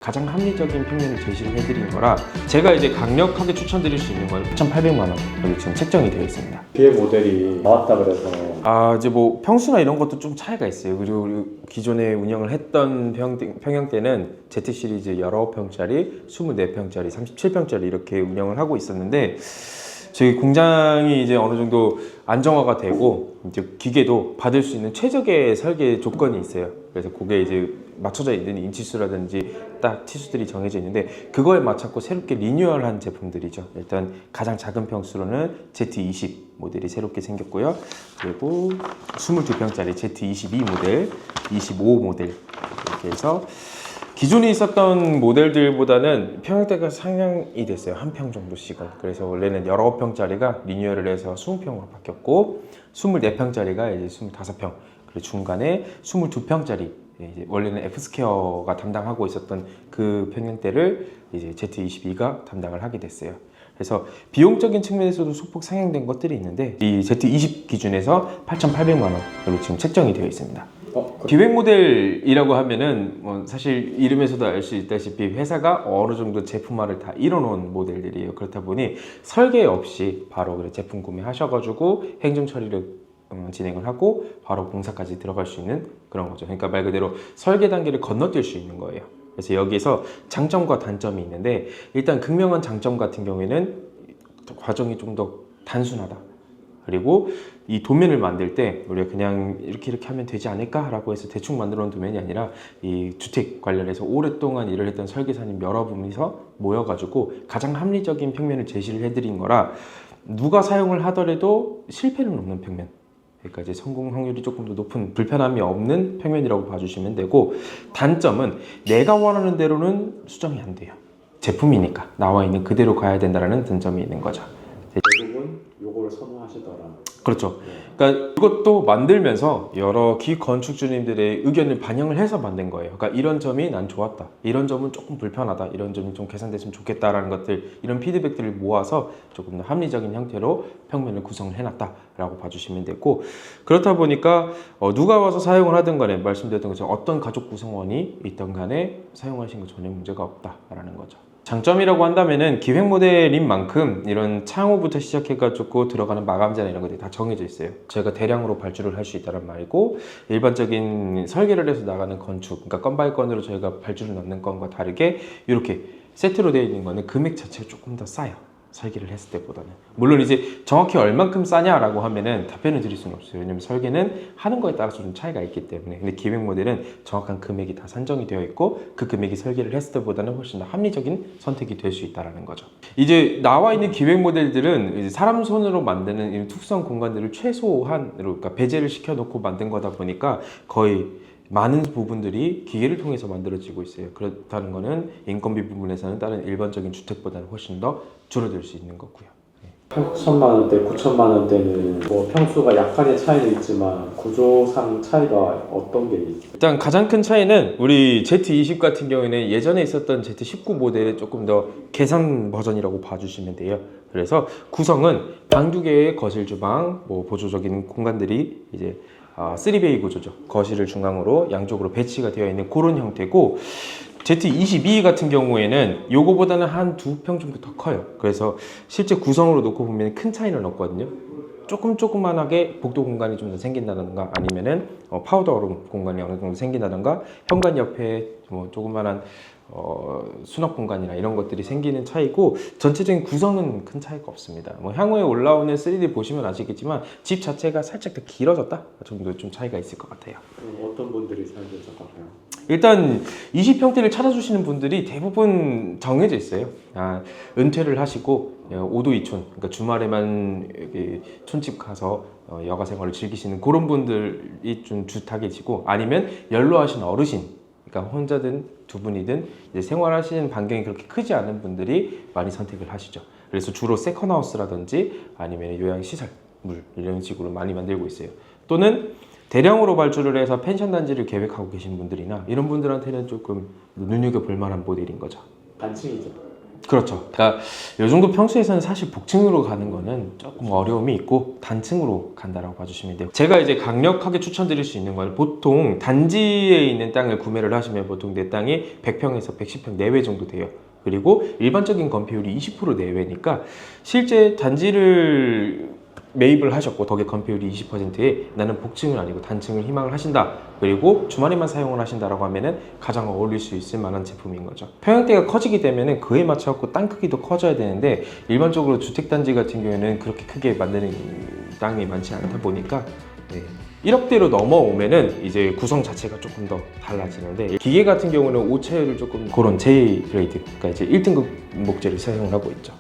가장 합리적인 평면을 제시를 해드린 거라 제가 이제 강력하게 추천드릴 수 있는 건 4,800만 원 여기 지금 책정이 되어 있습니다. 기획 모델이 나왔다 그래서 이제 뭐 평수나 이런 것도 좀 차이가 있어요. 그리고 기존에 운영을 했던 평형대는 Z 시리즈 19평짜리, 24평짜리, 37평짜리 이렇게 운영을 하고 있었는데 저희 공장이 이제 어느 정도 안정화가 되고 이제 기계도 받을 수 있는 최적의 설계 조건이 있어요. 그래서 그게 이제 맞춰져 있는 인치수라든지 딱 티수들이 정해져 있는데 그거에 맞춰서 새롭게 리뉴얼한 제품들이죠. 일단 가장 작은 평수로는 Z20 모델이 새롭게 생겼고요. 그리고 22평짜리 Z22 모델, 25 모델 이렇게 해서 기존에 있었던 모델들보다는 평형대가 상향이 됐어요. 한 평 정도씩은. 그래서 원래는 19평짜리가 리뉴얼을 해서 20평으로 바뀌었고 24평짜리가 이제 25평, 그리고 중간에 22평짜리 이제 원래는 F스퀘어가 담당하고 있었던 그 평형대를 이제 Z22가 담당을 하게 됐어요. 그래서 비용적인 측면에서도 소폭 상향된 것들이 있는데 이 Z20 기준에서 8,800만 원으로 지금 책정이 되어 있습니다. 기획 모델이라고 하면은 뭐 사실 이름에서도 알 수 있다시피 회사가 어느 정도 제품화를 다 이뤄놓은 모델들이에요. 그렇다 보니 설계 없이 바로 그래 제품 구매하셔가지고 행정 처리를 진행을 하고 바로 공사까지 들어갈 수 있는 그런 거죠. 그러니까 말 그대로 설계 단계를 건너뛸 수 있는 거예요. 그래서 여기에서 장점과 단점이 있는데 일단 극명한 장점 같은 경우에는 과정이 좀 더 단순하다. 그리고 이 도면을 만들 때 우리가 그냥 이렇게 하면 되지 않을까 라고 해서 대충 만들어 놓은 도면이 아니라 이 주택 관련해서 오랫동안 일을 했던 설계사님 여러분이서 모여가지고 가장 합리적인 평면을 제시를 해드린 거라 누가 사용을 하더라도 실패는 없는 평면, 그러니까 이제 성공 확률이 조금 더 높은 불편함이 없는 평면이라고 봐주시면 되고, 단점은 내가 원하는 대로는 수정이 안 돼요. 제품이니까 나와 있는 그대로 가야 된다는 단점이 있는 거죠. 대부분 요거를 선호하시더라. 그렇죠. 그러니까 이것도 만들면서 여러 기건축주님들의 의견을 반영을 해서 만든 거예요. 그러니까 이런 점이 난 좋았다, 이런 점은 조금 불편하다, 이런 점이 좀 개선됐으면 좋겠다라는 것들, 이런 피드백들을 모아서 조금 더 합리적인 형태로 평면을 구성을 해놨다라고 봐주시면 되고, 그렇다 보니까 누가 와서 사용을 하든 간에 말씀드렸던 것처럼 어떤 가족 구성원이 있던 간에 사용하신 거 전혀 문제가 없다라는 거죠. 장점이라고 한다면은 기획 모델인 만큼 이런 창호부터 시작해가지고 들어가는 마감재나 이런 것들이 다 정해져 있어요. 저희가 대량으로 발주를 할 수 있다는 말이고, 일반적인 설계를 해서 나가는 건축, 그러니까 건 바이 건으로 저희가 발주를 넣는 건과 다르게 이렇게 세트로 되어 있는 거는 금액 자체가 조금 더 싸요. 설계를 했을 때보다는. 물론 이제 정확히 얼만큼 싸냐라고 하면은 답변을 드릴 수는 없어요. 왜냐면 설계는 하는 거에 따라서 좀 차이가 있기 때문에. 근데 기획 모델은 정확한 금액이 다 산정이 되어 있고 그 금액이 설계를 했을 때보다는 훨씬 더 합리적인 선택이 될 수 있다는 거죠. 이제 나와 있는 기획 모델들은 이제 사람 손으로 만드는 이 특수한 공간들을 최소한으로, 그러니까 배제를 시켜놓고 만든 거다 보니까 거의 많은 부분들이 기계를 통해서 만들어지고 있어요. 그렇다는 거는 인건비 부분에서는 다른 일반적인 주택보다는 훨씬 더 줄어들 수 있는 거고요. 8천만 원대, 9천만 원대는 뭐 평수가 약간의 차이는 있지만 구조상 차이가 어떤 게 있어요? 일단 가장 큰 차이는 우리 Z20 같은 경우에는 예전에 있었던 Z19 모델의 조금 더 개선 버전이라고 봐주시면 돼요. 그래서 구성은 방 2개의 거실, 주방, 뭐 보조적인 공간들이 이제 3베이 구조죠. 거실을 중앙으로 양쪽으로 배치가 되어 있는 그런 형태고, Z22 같은 경우에는 요거보다는 한 2평 정도 더 커요. 그래서 실제 구성으로 놓고 보면 큰 차이는 없거든요. 조그만하게 복도 공간이 좀 더 생긴다던가, 아니면은 파우더 얼음 공간이 어느 정도 생긴다던가, 현관 옆에 뭐 조그만한 수납 공간이나 이런 것들이 생기는 차이고, 전체적인 구성은 큰 차이가 없습니다. 뭐 향후에 올라오는 3D 보시면 아시겠지만 집 자체가 살짝 더 길어졌다 정도 좀 차이가 있을 것 같아요. 어떤 분들이 살기 적합해요? 일단 20평대를 찾아주시는 분들이 대부분 정해져 있어요. 은퇴를 하시고 5도 2촌, 그러니까 주말에만 촌집 가서 여가 생활을 즐기시는 그런 분들이 좀 주타겟이고, 아니면 연로하신 어르신, 그러니까 혼자든 두 분이든 이제 생활하시는 반경이 그렇게 크지 않은 분들이 많이 선택을 하시죠. 그래서 주로 세컨하우스라든지 아니면 요양시설물 이런 식으로 많이 만들고 있어요. 또는 대량으로 발주를 해서 펜션 단지를 계획하고 계신 분들이나 이런 분들한테는 조금 눈여겨볼 만한 모델인 거죠. 단층이죠. 그렇죠. 그러니까 이 정도 평수에서는 사실 복층으로 가는 거는 조금 어려움이 있고 단층으로 간다라고 봐주시면 돼요. 제가 이제 강력하게 추천드릴 수 있는 건 보통 단지에 있는 땅을 구매를 하시면 보통 내 땅이 100평에서 110평 내외 정도 돼요. 그리고 일반적인 건폐율이 20% 내외니까 실제 단지를 매입을 하셨고 덕에 건폐율이 20%에 나는 복층은 아니고 단층을 희망을 하신다, 그리고 주말에만 사용을 하신다라고 하면은 가장 어울릴 수 있을 만한 제품인 거죠. 평형대가 커지게 되면은 그에 맞춰서 땅 크기도 커져야 되는데 일반적으로 주택단지 같은 경우에는 그렇게 크게 만드는 땅이 많지 않다 보니까 1억대로 넘어오면은 이제 구성 자체가 조금 더 달라지는데, 기계 같은 경우는 오체를 조금 그런 J 그레이드, 그러니까 이제 1등급 목재를 사용을 하고 있죠.